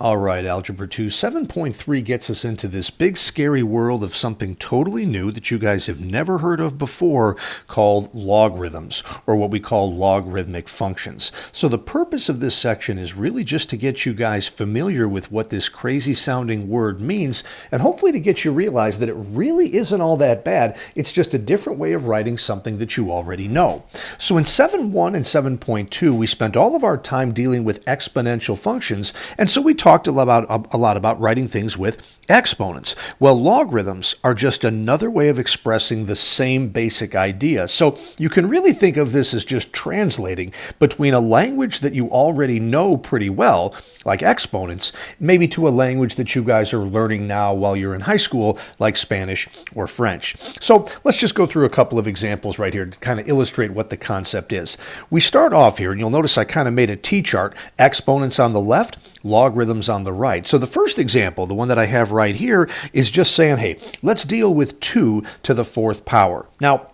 All right, Algebra 2, 7.3 gets us into this big scary world of something totally new that you guys have never heard of before called logarithms, or what we call logarithmic functions. So the purpose of this section is really just to get you guys familiar with what this crazy sounding word means, and hopefully to get you realize that it really isn't all that bad. It's just a different way of writing something that you already know. So in 7.1 and 7.2, we spent all of our time dealing with exponential functions, and so we talked a lot about writing things with exponents. Well, logarithms are just another way of expressing the same basic idea. So you can really think of this as just translating between a language that you already know pretty well, like exponents, maybe to a language that you guys are learning now while you're in high school, like Spanish or French. So let's just go through a couple of examples right here to kind of illustrate what the concept is. We start off here, and you'll notice I kind of made a T-chart, exponents on the left, logarithms on the right. So the first example, the one that I have right here, is just saying, hey, let's deal with 2 to the 4th power. Now,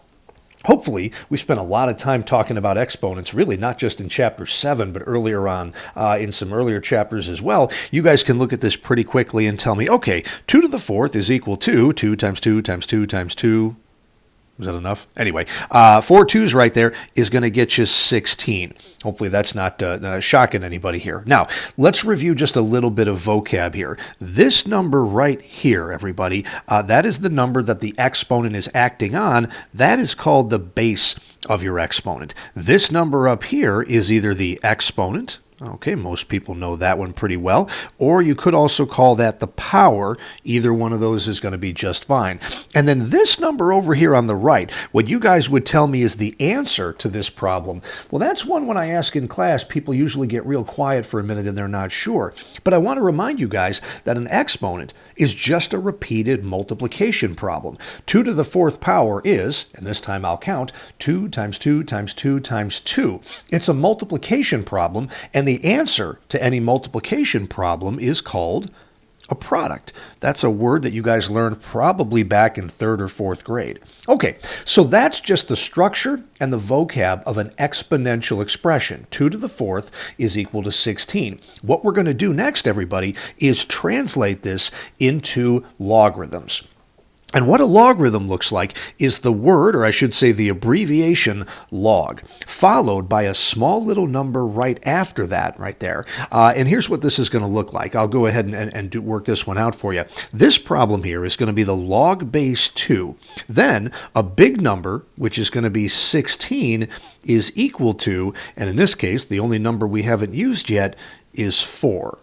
hopefully, we spent a lot of time talking about exponents, really not just in chapter 7, but earlier on in some earlier chapters as well. You guys can look at this pretty quickly and tell me, okay, 2 to the 4th is equal to 2 times 2 times 2 times 2. Was that enough? Anyway, 4 2's right there is going to get you 16. Hopefully that's not shocking anybody here. Now, let's review just a little bit of vocab here. This number right here, everybody, that is the number that the exponent is acting on. That is called the base of your exponent. This number up here is either the exponent. Okay, most people know that one pretty well. Or you could also call that the power. Either one of those is going to be just fine. And then this number over here on the right, what you guys would tell me is the answer to this problem. Well, that's one when I ask in class, people usually get real quiet for a minute and they're not sure. But I want to remind you guys that an exponent is just a repeated multiplication problem. 2 to the 4th power is, and this time I'll count, 2 times 2 times 2 times 2. It's a multiplication problem, and the answer to any multiplication problem is called a product. That's a word that you guys learned probably back in 3rd or 4th grade. Okay, so that's just the structure and the vocab of an exponential expression. 2 to the 4th is equal to 16. What we're going to do next, everybody, is translate this into logarithms. And what a logarithm looks like is the word, or I should say the abbreviation, log, followed by a small little number right after that, right there. And here's what this is going to look like. I'll go ahead and work this one out for you. This problem here is going to be the log base 2. Then a big number, which is going to be 16, is equal to, and in this case, the only number we haven't used yet is 4.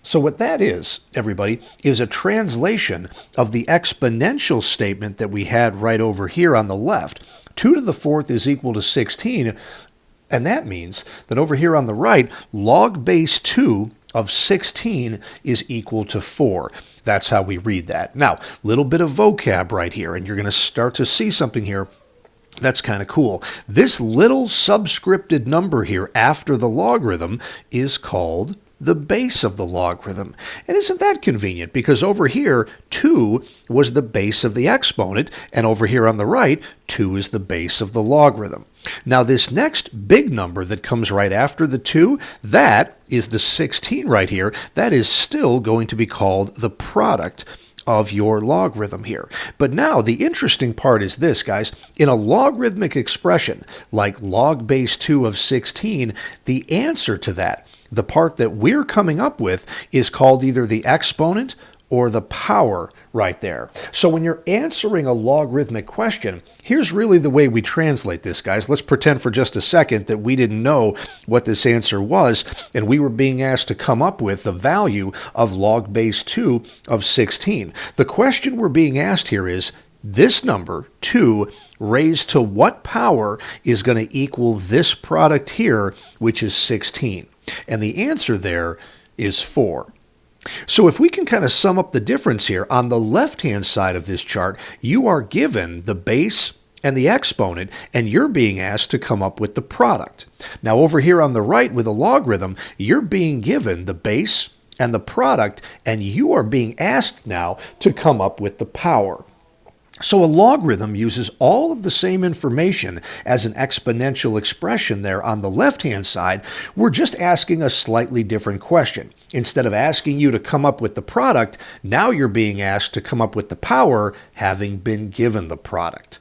So what that is, everybody, is a translation of the exponential statement that we had right over here on the left. 2 to the 4th is equal to 16, and that means that over here on the right, log base 2 of 16 is equal to 4. That's how we read that. Now, little bit of vocab right here, and you're going to start to see something here that's kind of cool. This little subscripted number here after the logarithm is called the base of the logarithm. And isn't that convenient? Because over here, 2 was the base of the exponent, and over here on the right, 2 is the base of the logarithm. Now this next big number that comes right after the 2, that is the 16 right here. That is still going to be called the product of your logarithm here. But now the interesting part is this, guys. In a logarithmic expression, like log base 2 of 16, the answer to that, the part that we're coming up with, is called either the exponent or the power right there. So when you're answering a logarithmic question, here's really the way we translate this, guys. Let's pretend for just a second that we didn't know what this answer was, and we were being asked to come up with the value of log base 2 of 16. The question we're being asked here is, this number, 2, raised to what power is going to equal this product here, which is 16? And the answer there is 4. So if we can kind of sum up the difference here, on the left-hand side of this chart, you are given the base and the exponent, and you're being asked to come up with the product. Now over here on the right with a logarithm, you're being given the base and the product, and you are being asked now to come up with the power. So a logarithm uses all of the same information as an exponential expression there on the left-hand side. We're just asking a slightly different question. Instead of asking you to come up with the product, now you're being asked to come up with the power having been given the product.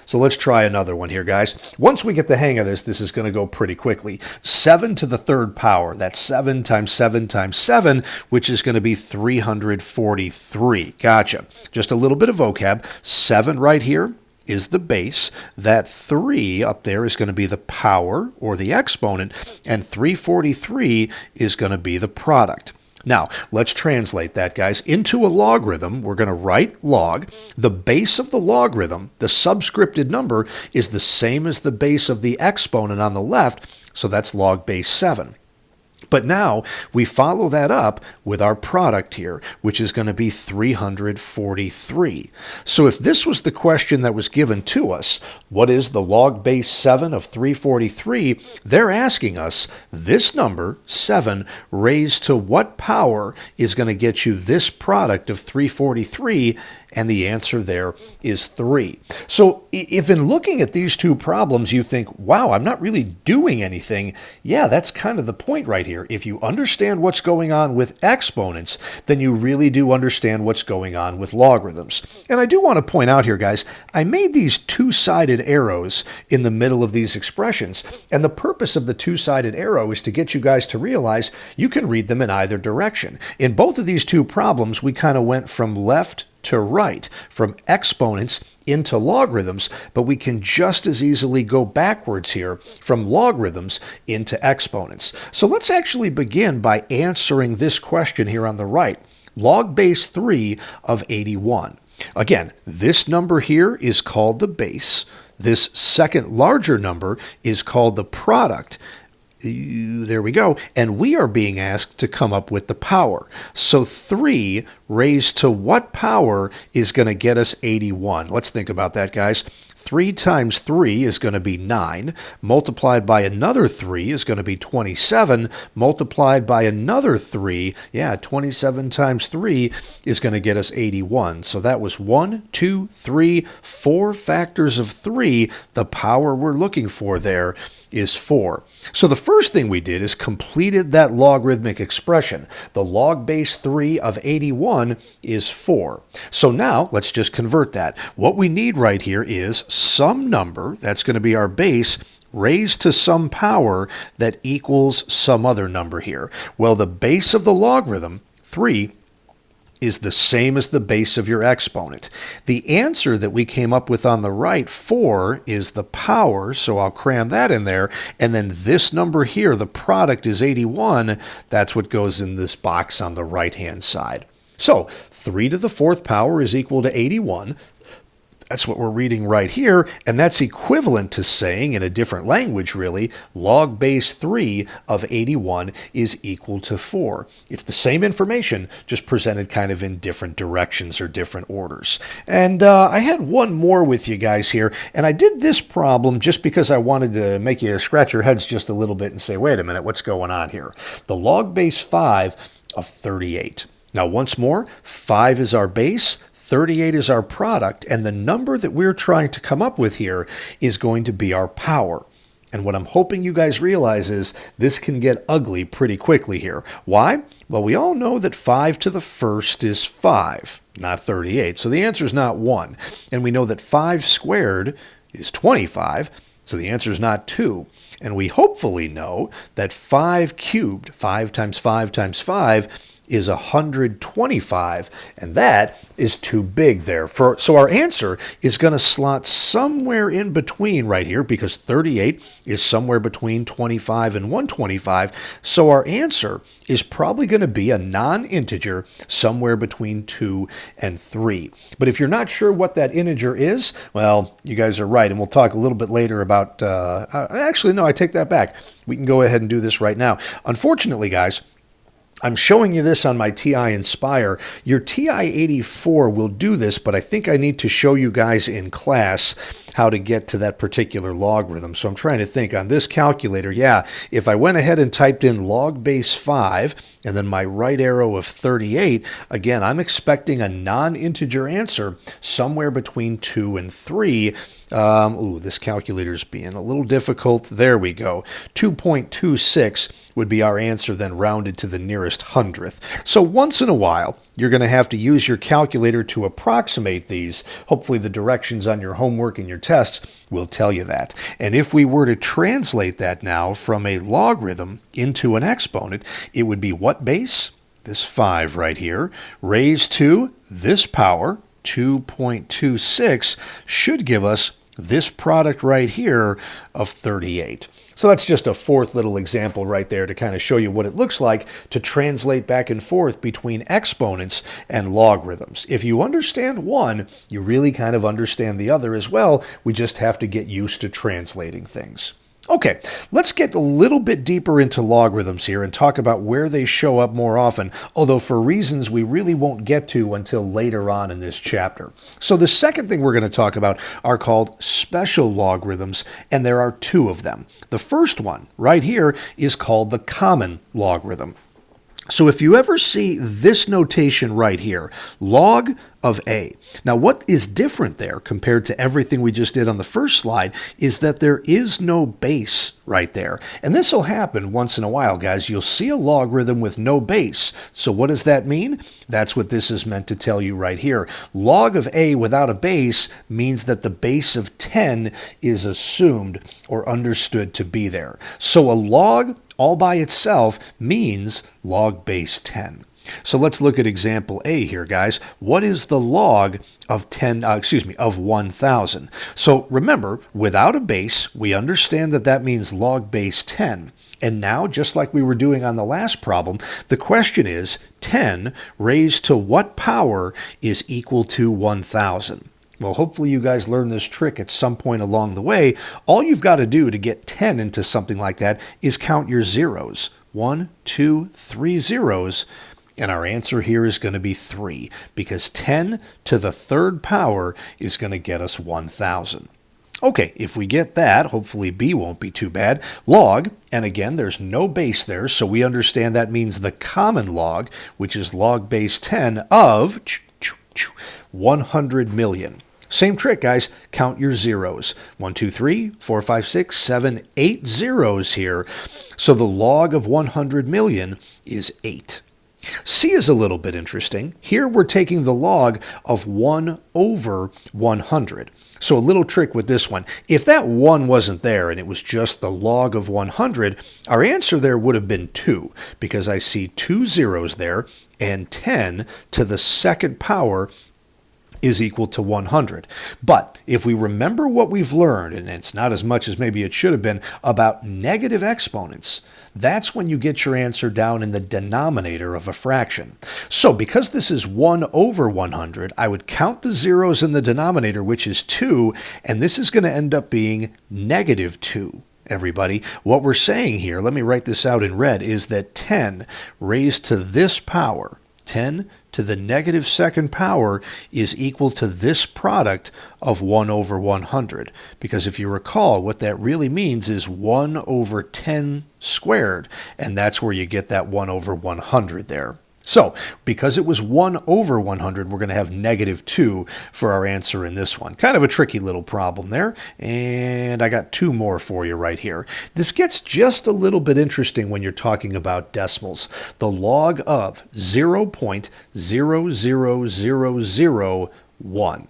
So let's try another one here, guys. Once we get the hang of this, this is going to go pretty quickly. 7 to the third power. That's 7 times 7 times 7, which is going to be 343. Gotcha. Just a little bit of vocab. 7 right here is the base. That 3 up there is going to be the power, or the exponent, and 343 is going to be the product. Now, let's translate that, guys, into a logarithm. We're going to write log. The base of the logarithm, the subscripted number, is the same as the base of the exponent on the left, so that's log base 7. But now we follow that up with our product here, which is going to be 343. So if this was the question that was given to us, what is the log base 7 of 343? They're asking us this number, 7, raised to what power is going to get you this product of 343? And the answer there is 3. So if in looking at these two problems you think, wow, I'm not really doing anything, yeah, that's kind of the point right here. If you understand what's going on with exponents, then you really do understand what's going on with logarithms. And I do want to point out here, guys, I made these two-sided arrows in the middle of these expressions. And the purpose of the two-sided arrow is to get you guys to realize you can read them in either direction. In both of these two problems, we kind of went from left to right, from exponents into logarithms, but we can just as easily go backwards here from logarithms into exponents. So let's actually begin by answering this question here on the right. Log base 3 of 81. Again, this number here is called the base. This second larger number is called the product. There we go. And we are being asked to come up with the power. So 3 raised to what power is going to get us 81? Let's think about that, guys. 3 times 3 is going to be 9, multiplied by another 3 is going to be 27, multiplied by another 3, 27 times 3 is going to get us 81. So that was 1, 2, 3, 4 factors of 3. The power we're looking for there is 4. So the first thing we did is completed that logarithmic expression. The log base 3 of 81 is 4. So now let's just convert that. What we need right here is some number, that's going to be our base, raised to some power that equals some other number here. Well, the base of the logarithm, 3, is the same as the base of your exponent. The answer that we came up with on the right, 4, is the power, so I'll cram that in there. And then this number here, the product, is 81. That's what goes in this box on the right-hand side. So 3 to the 4th power is equal to 81. That's what we're reading right here, and that's equivalent to saying, in a different language really, log base 3 of 81 is equal to 4. It's the same information, just presented kind of in different directions or different orders. And I had one more with you guys here, and I did this problem just because I wanted to make you scratch your heads just a little bit and say, wait a minute, what's going on here? The log base 5 of 38. Now, once more, 5 is our base, 38 is our product, and the number that we're trying to come up with here is going to be our power. And what I'm hoping you guys realize is this can get ugly pretty quickly here. Why? Well, we all know that 5 to the 1st is 5, not 38. So the answer is not 1. And we know that 5 squared is 25, so the answer is not 2. And we hopefully know that 5 cubed, 5 times 5 times 5, is 125, and that is too big there. So our answer is going to slot somewhere in between right here, because 38 is somewhere between 25 and 125. So our answer is probably going to be a non-integer somewhere between 2 and 3. But if you're not sure what that integer is, well, you guys are right, and we'll talk a little bit later about... actually, no, I take that back. We can go ahead and do this right now. Unfortunately, guys, I'm showing you this on my TI Inspire. Your TI-84 will do this, but I think I need to show you guys in class how to get to that particular logarithm. So I'm trying to think on this calculator, yeah, if I went ahead and typed in log base 5 and then my right arrow of 38, again, I'm expecting a non-integer answer somewhere between 2 and 3. This calculator's being a little difficult. There we go. 2.26 would be our answer, then rounded to the nearest hundredth. So once in a while, you're going to have to use your calculator to approximate these. Hopefully the directions on your homework and your tests will tell you that. And if we were to translate that now from a logarithm into an exponent, it would be what base? This 5 right here, raised to this power, 2.26, should give us this product right here of 38. So that's just a fourth little example right there to kind of show you what it looks like to translate back and forth between exponents and logarithms. If you understand one, you really kind of understand the other as well. We just have to get used to translating things. Okay, let's get a little bit deeper into logarithms here and talk about where they show up more often, although for reasons we really won't get to until later on in this chapter. So the second thing we're going to talk about are called special logarithms, and there are two of them. The first one right here is called the common logarithm. So if you ever see this notation right here, log of a. Now what is different there compared to everything we just did on the first slide is that there is no base right there. And this will happen once in a while, guys. You'll see a logarithm with no base. So what does that mean? That's what this is meant to tell you right here. Log of a without a base means that the base of 10 is assumed or understood to be there. So a log all by itself means log base 10. So let's look at example A here, guys. What is the log of 1,000? So remember, without a base, we understand that that means log base 10. And now, just like we were doing on the last problem, the question is 10 raised to what power is equal to 1,000? Well, hopefully you guys learn this trick at some point along the way. All you've got to do to get 10 into something like that is count your zeros. 1, 2, 3 zeros. And our answer here is going to be 3, because 10 to the third power is going to get us 1,000. Okay, if we get that, hopefully B won't be too bad. Log, and again, there's no base there, so we understand that means the common log, which is log base 10 of 100 million. Same trick, guys. Count your zeros. 1, 2, 3, 4, 5, 6, 7, 8 zeros here. So the log of 100 million is 8. C is a little bit interesting. Here we're taking the log of 1 over 100. So a little trick with this one. If that 1 wasn't there and it was just the log of 100, our answer there would have been 2, because I see 2 zeros there, and 10 to the second power is equal to 100. But if we remember what we've learned, and it's not as much as maybe it should have been, about negative exponents, that's when you get your answer down in the denominator of a fraction. So because this is 1 over 100, I would count the zeros in the denominator, which is 2, and this is going to end up being negative 2. Everybody, what we're saying here, let me write this out in red, is that 10 raised to this power, 10 to the negative second power, is equal to this product of 1 over 100. Because if you recall, what that really means is 1 over 10 squared, and that's where you get that 1 over 100 there. So, because it was 1 over 100, we're going to have negative 2 for our answer in this one. Kind of a tricky little problem there, and I got 2 more for you right here. This gets just a little bit interesting when you're talking about decimals. The log of 0.00001.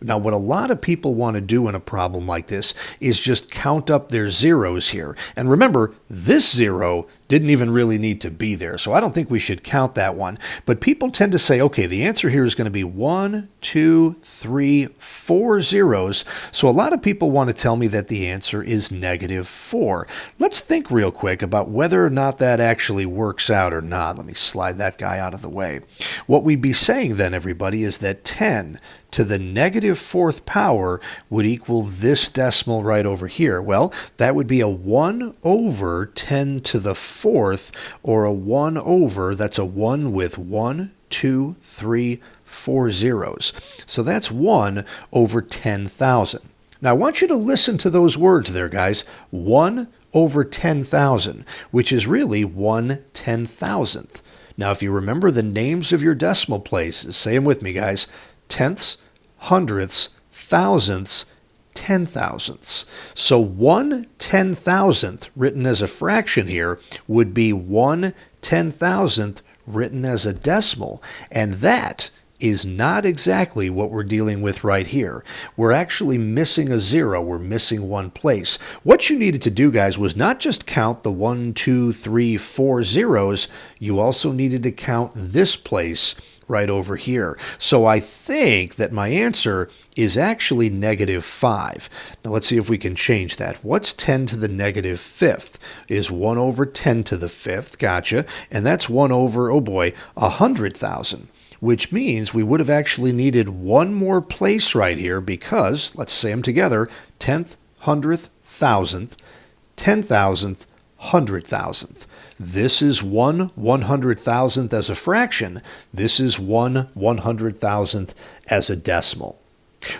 Now, what a lot of people want to do in a problem like this is just count up their zeros here. And remember, this 0 didn't even really need to be there, so I don't think we should count that one. But people tend to say, okay, the answer here is going to be 1, 2, 3, 4 zeros. So a lot of people want to tell me that the answer is negative 4. Let's think real quick about whether or not that actually works out or not. Let me slide that guy out of the way. What we'd be saying then, everybody, is that 10 to the negative fourth power would equal this decimal right over here. Well, that would be a 1 over 10 to the 4th, or a 1 over, that's a 1 with 1, 2, 3, 4 zeros. So that's 1 over 10,000. Now I want you to listen to those words there, guys. 1 over 10,000, which is really 1/10,000th. Now if you remember the names of your decimal places, say them with me, guys. Tenths, hundredths, thousandths, 10,000ths. So 1/10,000th written as a fraction here would be 1/10,000th written as a decimal, and that is not exactly what we're dealing with right here. We're actually missing a 0. We're missing one place. What you needed to do, guys, was not just count the 1, 2, 3, 4 zeros. You also needed to count this place right over here. So I think that my answer is actually -5. Now let's see if we can change that. What's 10 to the -5th? Is 1 over 10 to the 5th. Gotcha. And that's 1 over, oh boy, 100,000. Which means we would have actually needed one more place right here because, let's say them together, 10th, 100th, 1000th, 10,000th, 100,000th. This is 1/100,000th as a fraction. This is 1/100,000th as a decimal.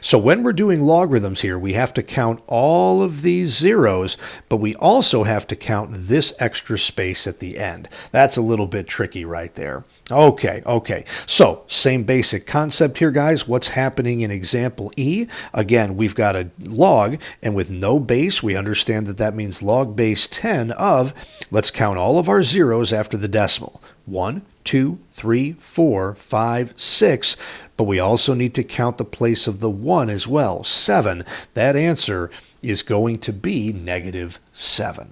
So when we're doing logarithms here, we have to count all of these zeros, but we also have to count this extra space at the end. That's a little bit tricky right there. Okay. So same basic concept here, guys. What's happening in example E? Again, we've got a log, and with no base, we understand that that means log base 10 of, let's count all of our zeros after the decimal. 1, 2, 3, 4, 5, 6, but we also need to count the place of the 1 as well, 7. That answer is going to be -7.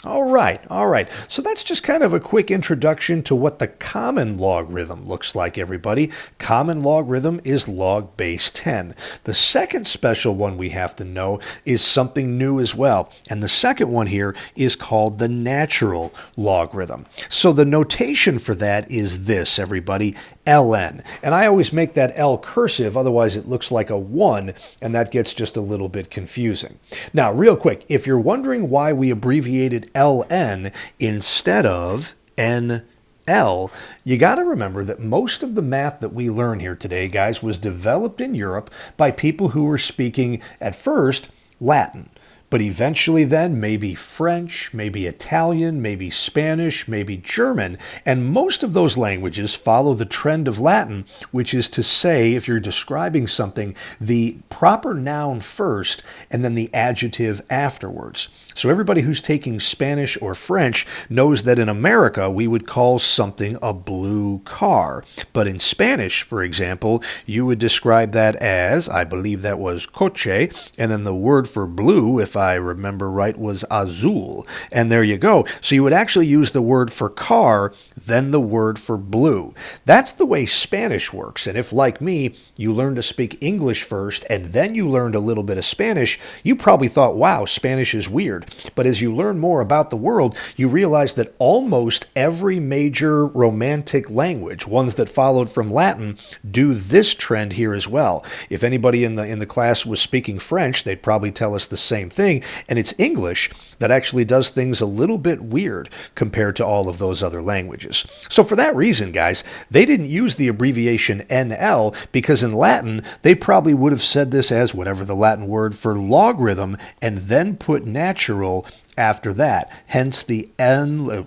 All right. So that's just kind of a quick introduction to what the common logarithm looks like, everybody. Common logarithm is log base 10. The second special one we have to know is something new as well. And the second one here is called the natural logarithm. So the notation for that is this, everybody, ln. And I always make that L cursive, otherwise it looks like a 1, and that gets just a little bit confusing. Now, real quick, if you're wondering why we abbreviated ln instead of NL, you got to remember that most of the math that we learn here today, guys, was developed in Europe by people who were speaking, at first, Latin. But eventually then maybe French, maybe Italian, maybe Spanish, maybe German, and most of those languages follow the trend of Latin, which is to say, if you're describing something, the proper noun first and then the adjective afterwards. So everybody who's taking Spanish or French knows that in America we would call something a blue car. But in Spanish, for example, you would describe that as, I believe that was coche, and then the word for blue, if I remember right, was azul. And there you go. So you would actually use the word for car, then the word for blue. That's the way Spanish works. And if, like me, you learned to speak English first and then you learned a little bit of Spanish, you probably thought, wow, Spanish is weird. But as you learn more about the world, you realize that almost every major Romantic language, ones that followed from Latin, do this trend here as well. If anybody in the class was speaking French, they'd probably tell us the same thing. And it's English that actually does things a little bit weird compared to all of those other languages. So for that reason, guys, they didn't use the abbreviation NL because in Latin, they probably would have said this as whatever the Latin word for logarithm and then put natural after that. Hence the LN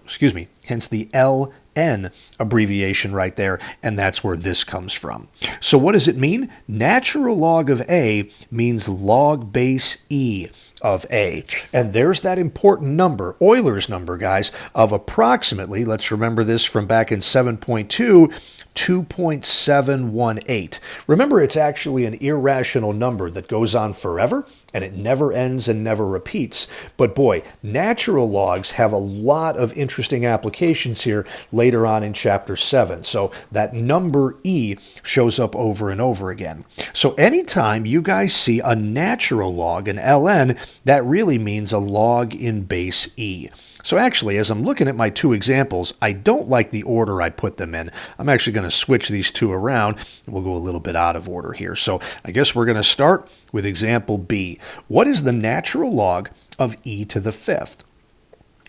abbreviation right there, and that's where this comes from. So what does it mean? Natural log of A means log base E of A. And there's that important number, Euler's number, guys, of approximately, let's remember this from back in 7.2, 2.718. Remember, it's actually an irrational number that goes on forever, and it never ends and never repeats. But boy, natural logs have a lot of interesting applications here later on in Chapter 7. So that number E shows up over and over again. So anytime you guys see a natural log, an ln, that really means a log in base E. So actually, as I'm looking at my two examples, I don't like the order I put them in. I'm actually going to switch these two around. We'll go a little bit out of order here. So I guess we're going to start with example B. What is the natural log of e to the fifth?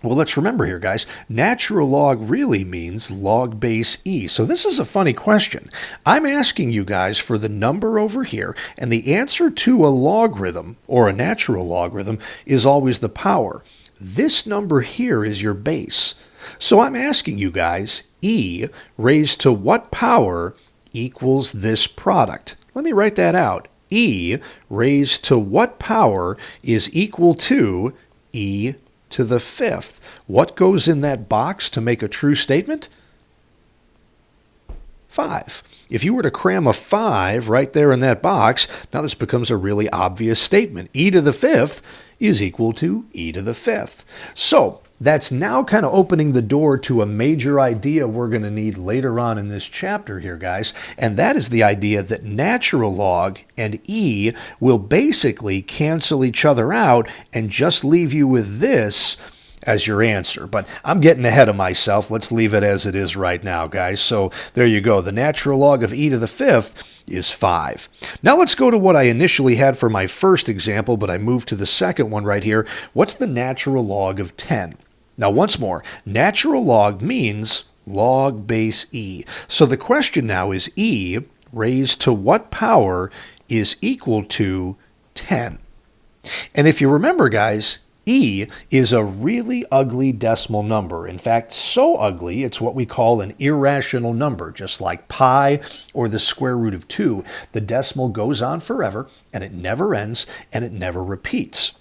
Well, let's remember here, guys, natural log really means log base e. So this is a funny question. I'm asking you guys for the number over here, and the answer to a logarithm, or a natural logarithm, is always the power. This number here is your base. So I'm asking you guys, e raised to what power equals this product? Let me write that out. E raised to what power is equal to e to the fifth? What goes in that box to make a true statement? 5. If you were to cram a 5 right there in that box, now this becomes a really obvious statement. E to the fifth is equal to e to the fifth. So that's now kind of opening the door to a major idea we're going to need later on in this chapter here, guys, and that is the idea that natural log and e will basically cancel each other out and just leave you with this as your answer. But I'm getting ahead of myself. Let's leave it as it is right now, guys. So there you go. The natural log of e to the fifth is 5. Now let's go to what I initially had for my first example, but I moved to the second one right here. What's the natural log of 10? Now once more, natural log means log base e. So the question now is e raised to what power is equal to 10? And if you remember, guys, e is a really ugly decimal number. In fact, so ugly, it's what we call an irrational number, just like pi or the square root of 2. The decimal goes on forever, and it never ends, and it never repeats.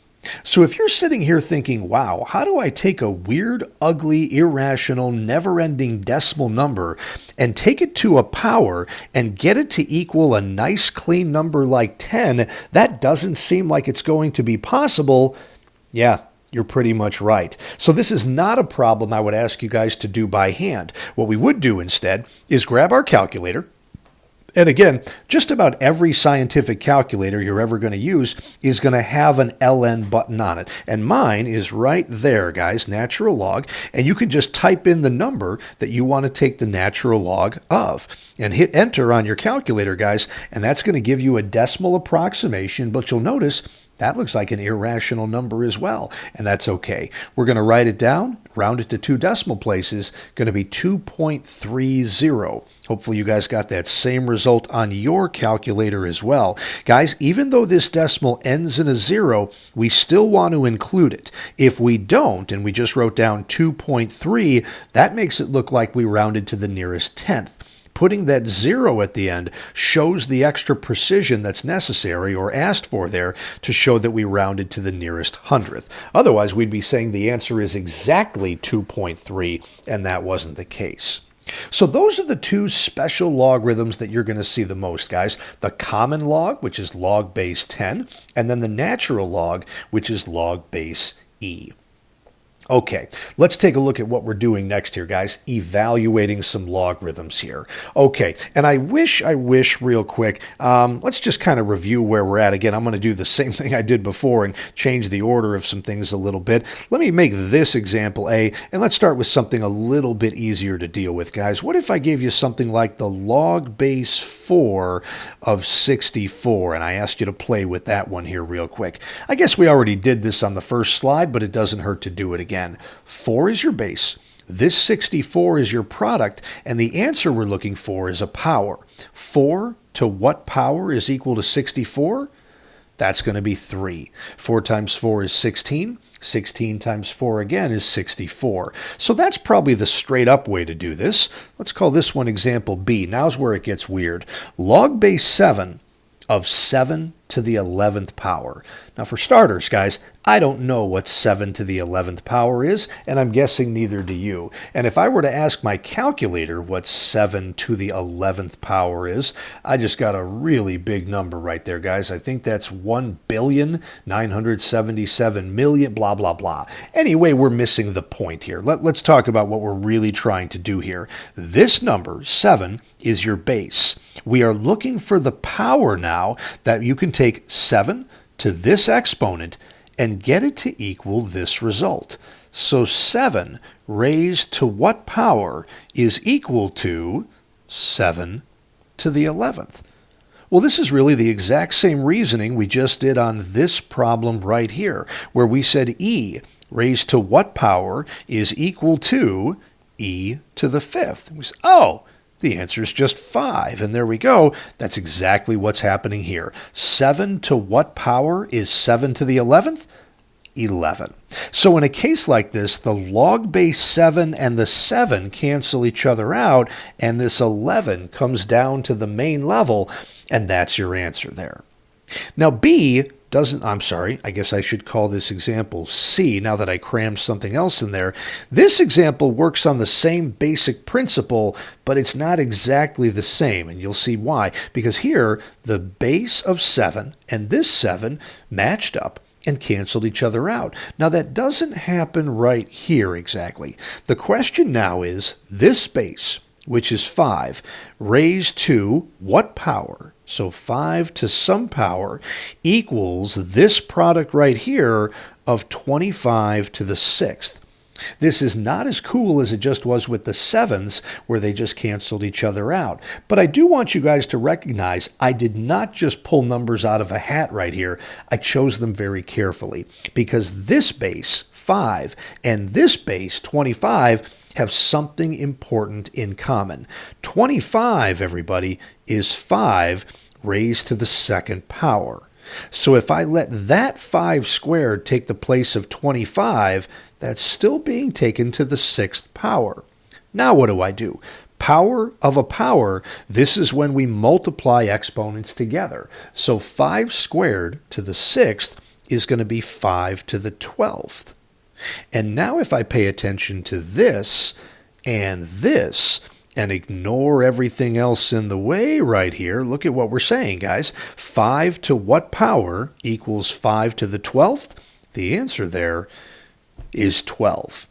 So if you're sitting here thinking, wow, how do I take a weird, ugly, irrational, never-ending decimal number and take it to a power and get it to equal a nice, clean number like 10, that doesn't seem like it's going to be possible. Yeah, you're pretty much right. So this is not a problem I would ask you guys to do by hand. What we would do instead is grab our calculator. And again, just about every scientific calculator you're ever going to use is going to have an ln button on it. And mine is right there, guys, natural log. And you can just type in the number that you want to take the natural log of. And hit enter on your calculator, guys. And that's going to give you a decimal approximation. But you'll notice that looks like an irrational number as well, and that's okay. We're going to write it down, round it to 2 decimal places, going to be 2.30. Hopefully you guys got that same result on your calculator as well. Guys, even though this decimal ends in a 0, we still want to include it. If we don't, and we just wrote down 2.3, that makes it look like we rounded to the nearest tenth. Putting that 0 at the end shows the extra precision that's necessary or asked for there to show that we rounded to the nearest hundredth. Otherwise, we'd be saying the answer is exactly 2.3, and that wasn't the case. So those are the 2 special logarithms that you're going to see the most, guys. The common log, which is log base 10, and then the natural log, which is log base e. Okay, let's take a look at what we're doing next here, guys, evaluating some logarithms here. Okay, and I wish real quick, let's just kind of review where we're at. Again, I'm going to do the same thing I did before and change the order of some things a little bit. Let me make this example A, and let's start with something a little bit easier to deal with, guys. What if I gave you something like the log base 4 of 64, and I asked you to play with that one here real quick. I guess we already did this on the first slide, but it doesn't hurt to do it again. 4 is your base. This 64 is your product, and the answer we're looking for is a power. 4 to what power is equal to 64? That's going to be 3. 4 times 4 is 16. 16 times 4 again is 64. So that's probably the straight up way to do this. Let's call this one example B. Now's where it gets weird. Log base 7 of 7 to the 11th power. Now for starters, guys, I don't know what 7 to the 11th power is, and I'm guessing neither do you. And if I were to ask my calculator what 7 to the 11th power is, I just got a really big number right there, guys. I think that's 1,977,000,000, blah, blah, blah. Anyway, we're missing the point here. Let's talk about what we're really trying to do here. This number, 7, is your base. We are looking for the power now that you can take 7 to this exponent and get it to equal this result. So 7 raised to what power is equal to 7 to the 11th? Well, this is really the exact same reasoning we just did on this problem right here, where we said E raised to what power is equal to e to the fifth? We say, oh, the answer is just 5. And there we go. That's exactly what's happening here. 7 to what power is 7 to the 11th? 11. So in a case like this, the log base 7 and the 7 cancel each other out, and this 11 comes down to the main level, and that's your answer there. Now B doesn't, I'm sorry, I guess I should call this example C now that I crammed something else in there. This example works on the same basic principle, but it's not exactly the same, and you'll see why. Because here, the base of 7 and this 7 matched up and canceled each other out. Now that doesn't happen right here exactly. The question now is this base, which is 5, raised to what power? So 5 to some power equals this product right here of 25 to the 6th. This is not as cool as it just was with the 7s where they just canceled each other out. But I do want you guys to recognize I did not just pull numbers out of a hat right here. I chose them very carefully because this base, 5, and this base, 25, have something important in common. 25, everybody, is 5 raised to the 2nd power. So if I let that 5 squared take the place of 25, that's still being taken to the 6th power. Now what do? Power of a power, this is when we multiply exponents together. So 5 squared to the 6th is going to be 5 to the 12th. And now if I pay attention to this and this, and ignore everything else in the way right here, look at what we're saying, guys. 5 to what power equals 5 to the 12th? The answer there is 12.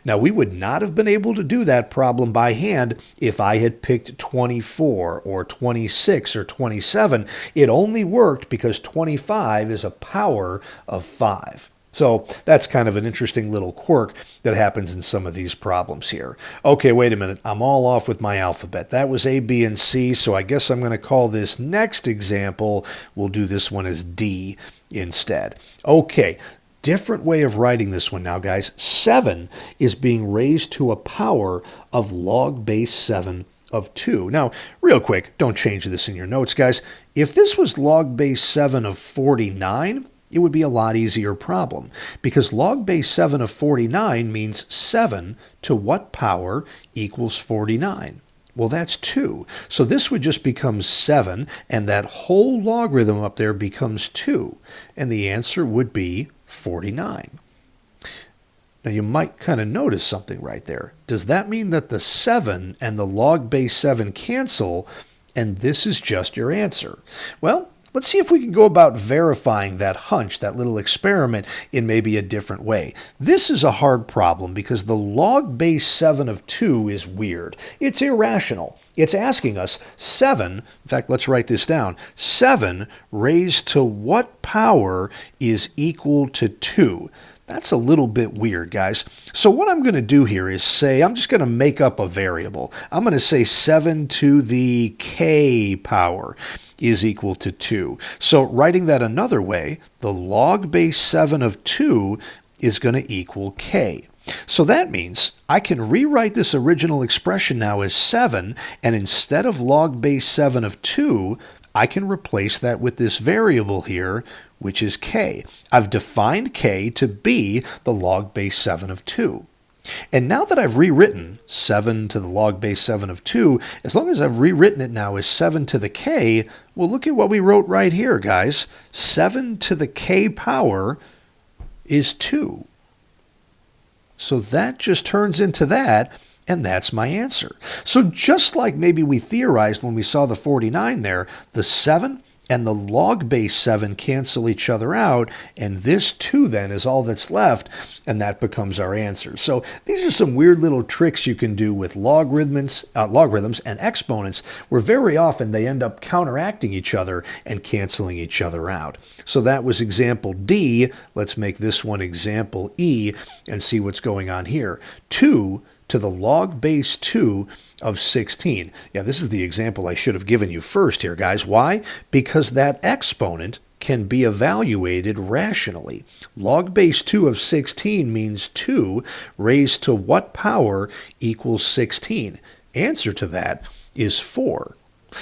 Now, we would not have been able to do that problem by hand if I had picked 24 or 26 or 27. It only worked because 25 is a power of 5. So that's kind of an interesting little quirk that happens in some of these problems here. Okay, wait a minute. I'm all off with my alphabet. That was A, B, and C, so I guess I'm going to call this next example. We'll do this one as D instead. Okay, different way of writing this one now, guys. 7 is being raised to a power of log base 7 of 2. Now, real quick, don't change this in your notes, guys. If this was log base 7 of 49, it would be a lot easier problem because log base 7 of 49 means 7 to what power equals 49? Well, that's 2. So this would just become 7, and that whole logarithm up there becomes 2. And the answer would be 49. Now, you might kind of notice something right there. Does that mean that the 7 and the log base 7 cancel, and this is just your answer? Well, let's see if we can go about verifying that hunch, that little experiment, in maybe a different way. This is a hard problem because the log base 7 of 2 is weird. It's irrational. It's asking us 7, in fact, let's write this down, 7 raised to what power is equal to 2? That's a little bit weird, guys. So what I'm going to do here is say, I'm just going to make up a variable. I'm going to say 7 to the k power is equal to 2. So writing that another way, the log base 7 of 2 is going to equal k. So that means I can rewrite this original expression now as 7, and instead of log base 7 of 2, I can replace that with this variable here, which is k. I've defined k to be the log base 7 of 2. And now that I've rewritten 7 to the log base 7 of 2, as long as I've rewritten it now as 7 to the k, well, look at what we wrote right here, guys. 7 to the k power is 2. So that just turns into that, and that's my answer. So just like maybe we theorized when we saw the 49 there, the 7 and the log base 7 cancel each other out, and this 2 then is all that's left, and that becomes our answer. So these are some weird little tricks you can do with logarithms and exponents, where very often they end up counteracting each other and canceling each other out. So that was example D. Let's make this one example E and see what's going on here. 2 to the log base 2 of 16. Yeah, this is the example I should have given you first here, guys. Why? Because that exponent can be evaluated rationally. Log base 2 of 16 means 2 raised to what power equals 16? Answer to that is 4.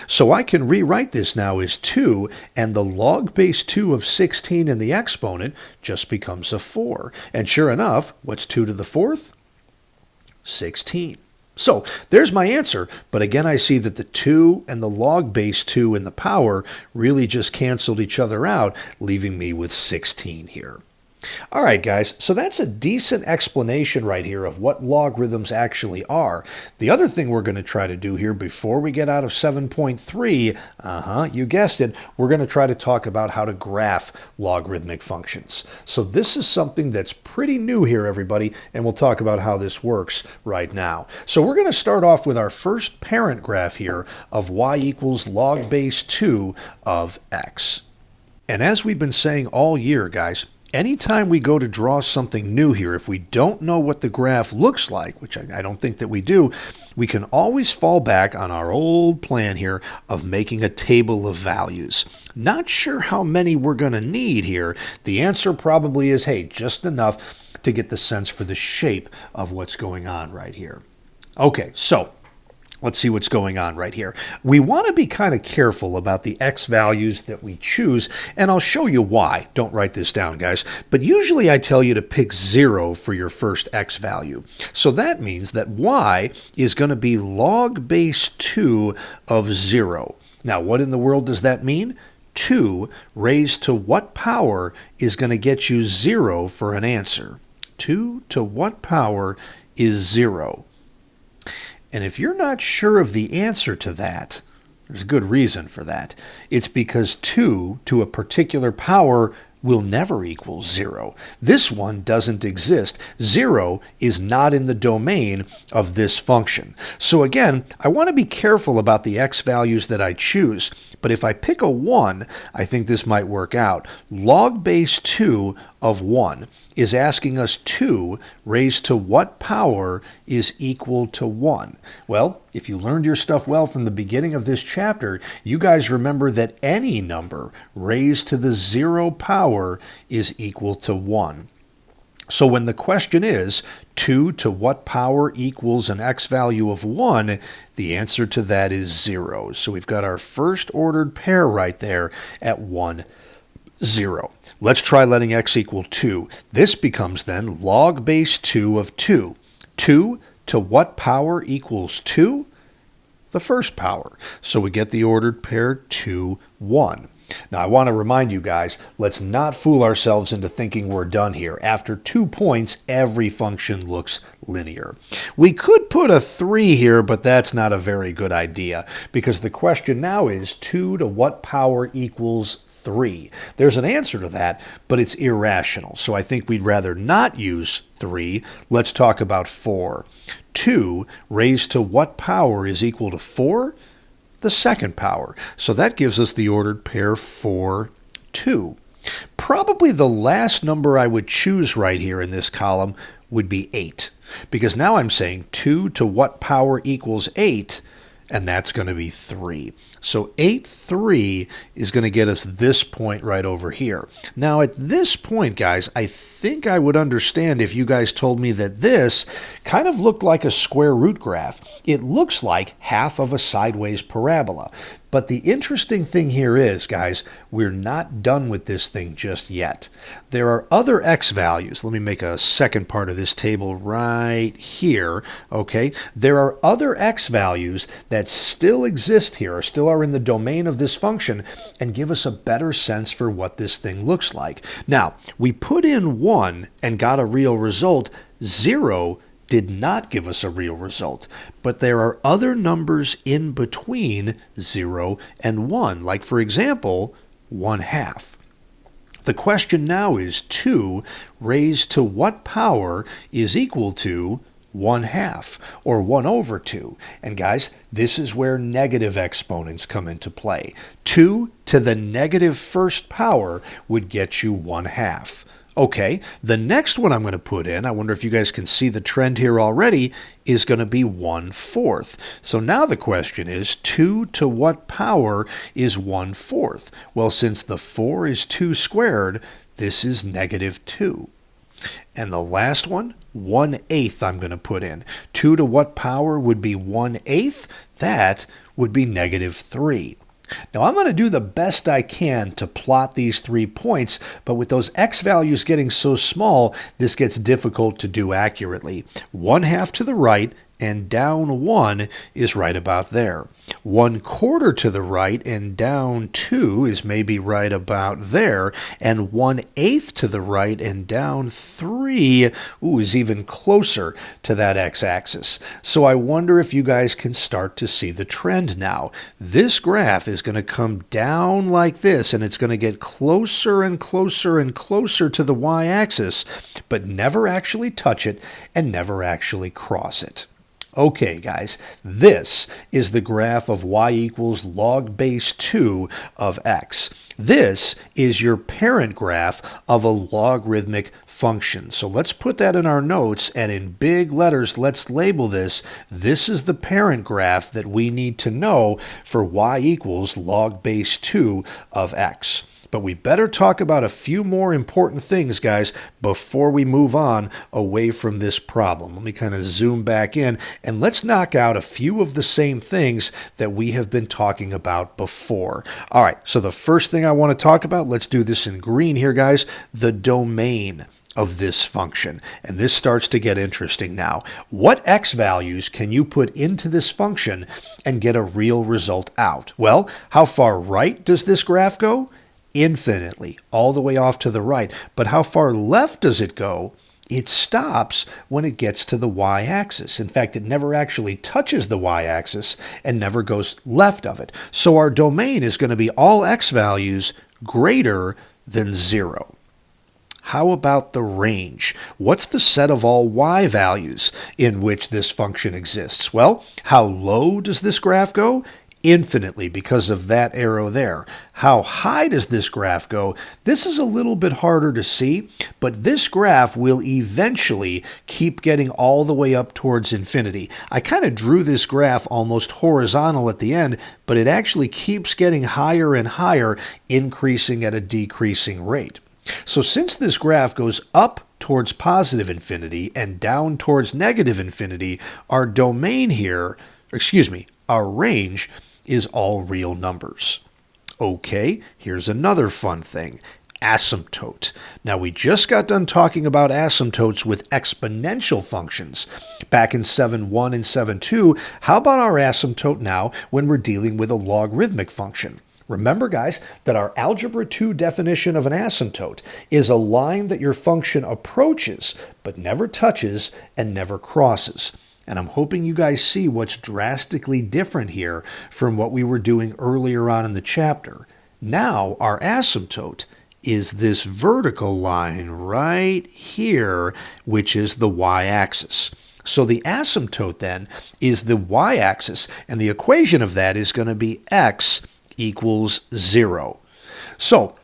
So I can rewrite this now as 2, and the log base 2 of 16 in the exponent just becomes a 4. And sure enough, what's 2 to the 4th? 16. So there's my answer, but again I see that the 2 and the log base 2 in the power really just canceled each other out, leaving me with 16 here. All right, guys, so that's a decent explanation right here of what logarithms actually are. The other thing we're going to try to do here before we get out of 7.3, you guessed it, we're going to try to talk about how to graph logarithmic functions. So this is something that's pretty new here, everybody, and we'll talk about how this works right now. So we're going to start off with our first parent graph here of y equals log base 2 of x. And as we've been saying all year, guys, anytime we go to draw something new here, if we don't know what the graph looks like, which I don't think that we do, we can always fall back on our old plan here of making a table of values. Not sure how many we're going to need here. The answer probably is, hey, just enough to get the sense for the shape of what's going on right here. Okay, so let's see what's going on right here. We want to be kind of careful about the x values that we choose, and I'll show you why. Don't write this down, guys. But usually I tell you to pick 0 for your first x value. So that means that y is going to be log base 2 of 0. Now, what in the world does that mean? 2 raised to what power is going to get you 0 for an answer? 2 to what power is 0? And if you're not sure of the answer to that, there's a good reason for that. It's because 2 to a particular power will never equal 0. This one doesn't exist. 0 is not in the domain of this function. So again, I want to be careful about the x values that I choose. But if I pick a 1, I think this might work out. Log base 2 of 1 is asking us 2 raised to what power is equal to 1? Well, if you learned your stuff well from the beginning of this chapter, you guys remember that any number raised to the 0 power is equal to 1. So when the question is 2 to what power equals an x value of 1, the answer to that is 0. So we've got our first ordered pair right there at 1, 0. Let's try letting x equal 2. This becomes then log base 2 of 2. 2 to what power equals 2? The first power. So we get the ordered pair 2, 1. Now I want to remind you guys, let's not fool ourselves into thinking we're done here. After 2 points, every function looks linear. We could put a 3 here, but that's not a very good idea, because the question now is 2 to what power equals 3? There's an answer to that, but it's irrational, so I think we'd rather not use 3. Let's talk about 4. 2 raised to what power is equal to 4? The second power. So that gives us the ordered pair 4, 2. Probably the last number I would choose right here in this column would be 8, because now I'm saying 2 to what power equals 8, and that's going to be 3. So 8, 3 is going to get us this point right over here. Now at this point, guys, I think I would understand if you guys told me that this kind of looked like a square root graph. It looks like half of a sideways parabola. But the interesting thing here is, guys, we're not done with this thing just yet. There are other x values. Let me make a second part of this table right here, okay? There are other x values that still exist here, or still are in the domain of this function, and give us a better sense for what this thing looks like. Now, we put in 1 and got a real result. 0 did not give us a real result, but there are other numbers in between 0 and 1, like for example, 1/2. The question now is 2 raised to what power is equal to 1/2, or 1 over 2. And guys, this is where negative exponents come into play. 2 to the negative first power would get you 1/2. Okay, the next one I'm going to put in, I wonder if you guys can see the trend here already, is going to be 1/4. So now the question is, 2 to what power is 1/4? Well, since the 4 is 2 squared, this is -2. And the last one, 1/8 I'm going to put in. 2 to what power would be 1/8? That would be -3. Now I'm going to do the best I can to plot these 3 points, but with those x values getting so small, this gets difficult to do accurately. 1/2 to the right and down 1 is right about there. 1/4 to the right and down 2 is maybe right about there. And 1/8 to the right and down 3 is even closer to that x-axis. So I wonder if you guys can start to see the trend now. This graph is going to come down like this, and it's going to get closer and closer and closer to the y-axis, but never actually touch it and never actually cross it. Okay, guys, this is the graph of y equals log base 2 of x. This is your parent graph of a logarithmic function. So let's put that in our notes, and in big letters, let's label this. This is the parent graph that we need to know for y equals log base 2 of x. But we better talk about a few more important things, guys, before we move on away from this problem. Let me kind of zoom back in, and let's knock out a few of the same things that we have been talking about before. All right, so the first thing I want to talk about, let's do this in green here, guys, the domain of this function. And this starts to get interesting now. What x values can you put into this function and get a real result out? Well, how far right does this graph go? Infinitely, all the way off to the right. But how far left does it go? It stops when it gets to the y-axis. In fact, it never actually touches the y-axis and never goes left of it. So our domain is going to be all x values greater than 0. How about the range? What's the set of all y values in which this function exists? Well, how low does this graph go? Infinitely, because of that arrow there. How high does this graph go? This is a little bit harder to see, but this graph will eventually keep getting all the way up towards infinity. I kind of drew this graph almost horizontal at the end, but it actually keeps getting higher and higher, increasing at a decreasing rate. So since this graph goes up towards positive infinity and down towards negative infinity, our domain here, our range is all real numbers. Okay, here's another fun thing. Asymptote. Now, we just got done talking about asymptotes with exponential functions back in 7.1 and 7.2. How about our asymptote now when we're dealing with a logarithmic function? Remember, guys, that our Algebra 2 definition of an asymptote is a line that your function approaches but never touches and never crosses. And I'm hoping you guys see what's drastically different here from what we were doing earlier on in the chapter. Now, our asymptote is this vertical line right here, which is the y-axis. So the asymptote then is the y-axis, and the equation of that is going to be x equals 0. So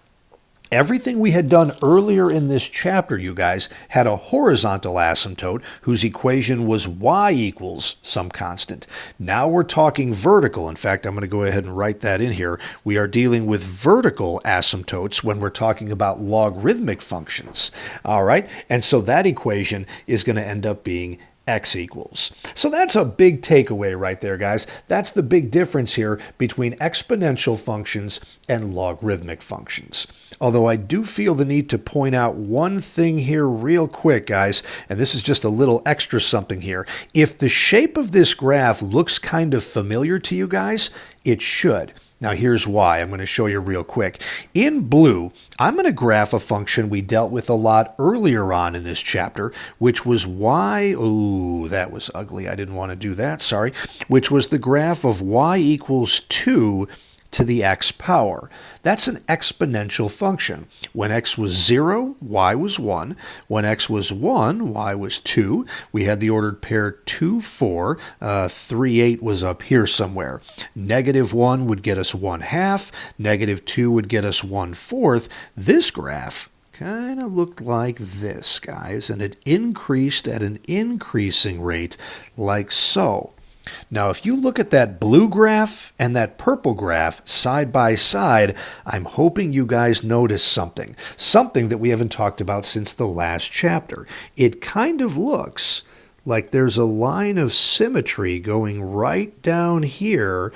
everything we had done earlier in this chapter, you guys, had a horizontal asymptote whose equation was y equals some constant. Now we're talking vertical. In fact, I'm going to go ahead and write that in here. We are dealing with vertical asymptotes when we're talking about logarithmic functions. All right, and so that equation is going to end up being x equals. So that's a big takeaway right there, guys. That's the big difference here between exponential functions and logarithmic functions. Although I do feel the need to point out one thing here real quick, guys, and this is just a little extra something here. If the shape of this graph looks kind of familiar to you guys, it should. Now here's why. I'm going to show you real quick. In blue, I'm going to graph a function we dealt with a lot earlier on in this chapter, which was y, that was ugly. I didn't want to do that, sorry, which was the graph of y equals 2 to the x power. That's an exponential function. When x was 0, y was 1. When x was 1, y was 2. We had the ordered pair 2, 4. 3, 8 was up here somewhere. -1 would get us 1/2. -2 would get us 1/4. This graph kind of looked like this, guys, and it increased at an increasing rate like so. Now, if you look at that blue graph and that purple graph side by side, I'm hoping you guys notice something that we haven't talked about since the last chapter. It kind of looks like there's a line of symmetry going right down here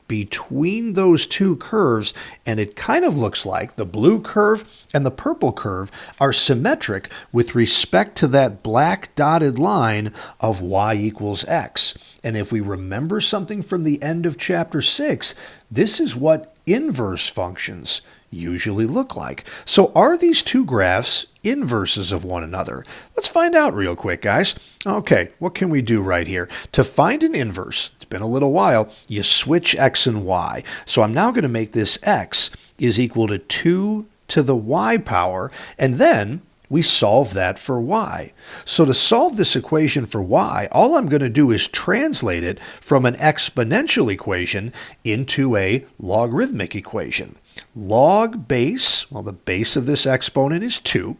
between those two curves, and it kind of looks like the blue curve and the purple curve are symmetric with respect to that black dotted line of y equals x. And if we remember something from the end of chapter 6, this is what inverse functions usually look like. So are these two graphs inverses of one another? Let's find out real quick, guys. Okay, what can we do right here? To find an inverse, it's been a little while, you switch x and y. So I'm now going to make this x is equal to 2 to the y power, and then we solve that for y. So to solve this equation for y, all I'm going to do is translate it from an exponential equation into a logarithmic equation. Log base, well, the base of this exponent is 2.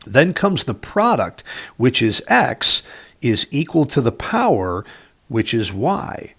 Then comes the product, which is x, is equal to the power, which is y.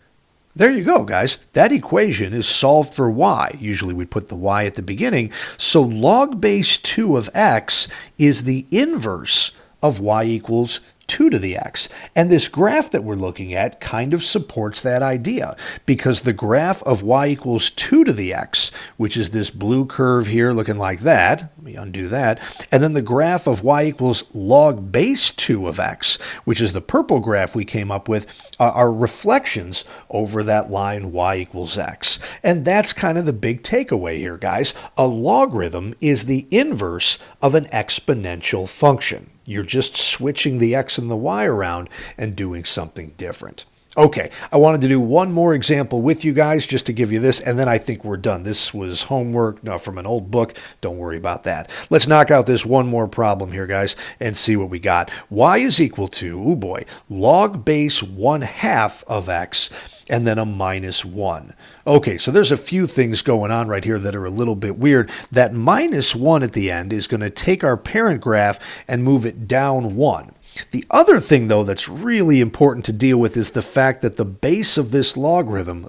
There you go, guys. That equation is solved for y. Usually we put the y at the beginning. So log base 2 of x is the inverse of y equals 2 to the x. And this graph that we're looking at kind of supports that idea, because the graph of y equals 2 to the x, which is this blue curve here looking like that, let me undo that, and then the graph of y equals log base 2 of x, which is the purple graph we came up with, are reflections over that line y equals x. And that's kind of the big takeaway here, guys. A logarithm is the inverse of an exponential function. You're just switching the x and the y around and doing something different. Okay, I wanted to do one more example with you guys just to give you this, and then I think we're done. This was homework from an old book. Don't worry about that. Let's knock out this one more problem here, guys, and see what we got. Y is equal to, oh boy, log base 1/2 of x, and then a minus 1. Okay, so there's a few things going on right here that are a little bit weird. That minus 1 at the end is going to take our parent graph and move it down 1. The other thing, though, that's really important to deal with is the fact that the base of this logarithm,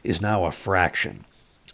is now a fraction.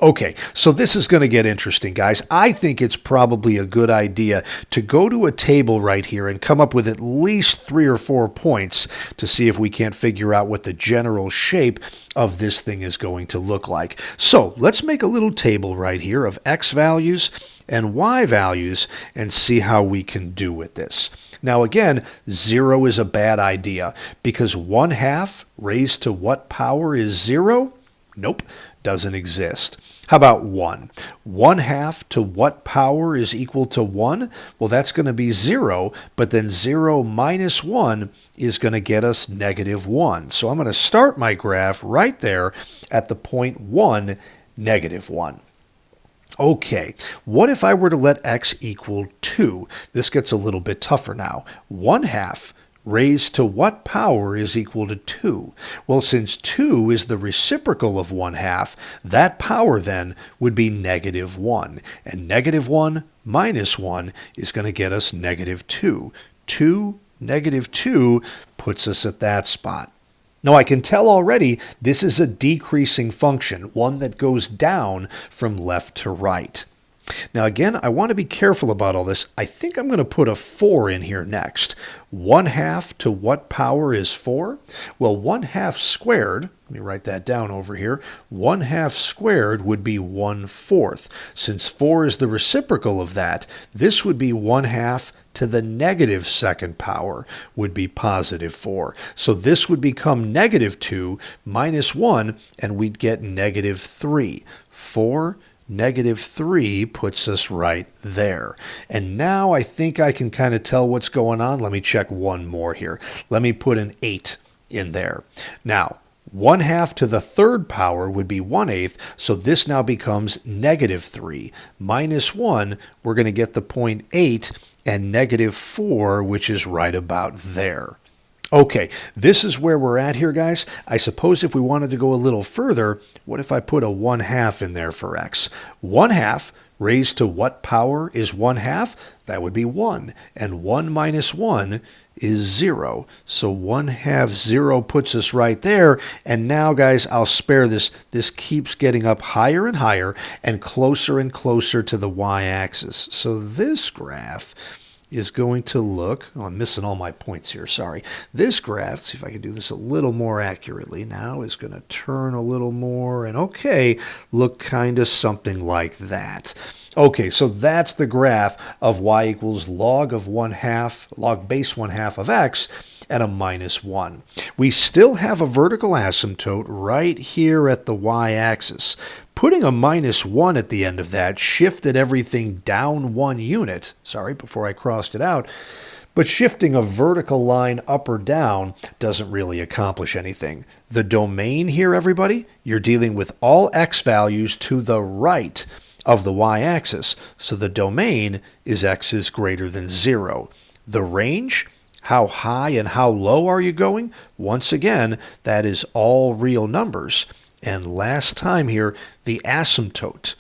Okay, so this is going to get interesting, guys. I think it's probably a good idea to go to a table right here and come up with at least 3 or 4 points to see if we can't figure out what the general shape of this thing is going to look like. So let's make a little table right here of x values and y values and see how we can do with this. Now again, 0 is a bad idea, because 1/2 raised to what power is 0? Nope, doesn't exist. How about 1? 1/2 to what power is equal to 1? Well, that's going to be 0, but then 0 minus 1 is going to get us negative 1. So I'm going to start my graph right there at the point 1, negative 1. Okay, what if I were to let x equal 2? This gets a little bit tougher now. 1/2 raised to what power is equal to 2? Well, since 2 is the reciprocal of 1/2, that power then would be negative 1. And negative 1 minus 1 is going to get us negative 2. 2, negative 2 puts us at that spot. Now, I can tell already this is a decreasing function, one that goes down from left to right. Now, again, I want to be careful about all this. I think I'm going to put a 4 in here next. 1/2 to what power is 4? Well, 1/2 squared, let me write that down over here, 1/2 squared would be 1/4. Since 4 is the reciprocal of that, this would be 1/2 to the negative second power would be positive 4. So this would become negative 2 minus 1, and we'd get negative 3. 4 negative 3 puts us right there. And now I think I can kind of tell what's going on. Let me check one more here. Let me put an 8 in there. Now, 1/2 to the third power would be 1/8, so this now becomes negative 3. Minus 1, we're going to get the point 8, and negative 4, which is right about there. Okay, this is where we're at here, guys. I suppose if we wanted to go a little further, what if I put a 1/2 in there for x? 1/2 raised to what power is 1/2? That would be 1. And 1 minus 1 is 0. So 1/2 0 puts us right there. And now, guys, I'll spare this. This keeps getting up higher and higher and closer to the y-axis. So this graph is going to look, oh, I'm missing all my points here, sorry. This graph, see if I can do this a little more accurately now, is going to turn a little more and, okay, look kind of something like that. Okay, so that's the graph of y equals log of 1/2, log base 1/2 of x, and a minus 1. We still have a vertical asymptote right here at the y-axis. Putting a minus 1 at the end of that shifted everything down 1 unit. Sorry, before I crossed it out. But shifting a vertical line up or down doesn't really accomplish anything. The domain here, everybody, you're dealing with all x values to the right of the y-axis. So the domain is x is greater than 0. The range, how high and how low are you going? Once again, that is all real numbers. And last time here, the asymptote.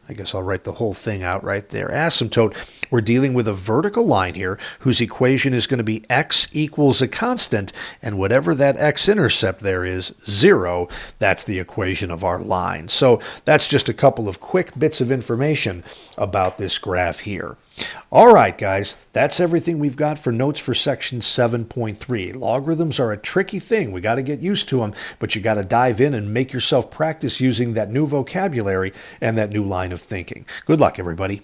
I guess I'll write the whole thing out right there. Asymptote, we're dealing with a vertical line here whose equation is going to be x equals a constant, and whatever that x-intercept there is, 0, that's the equation of our line. So that's just a couple of quick bits of information about this graph here. All right, guys, that's everything we've got for notes for section 7.3. Logarithms are a tricky thing. We got to get used to them, but you got to dive in and make yourself practice using that new vocabulary and that new line of thinking. Good luck, everybody.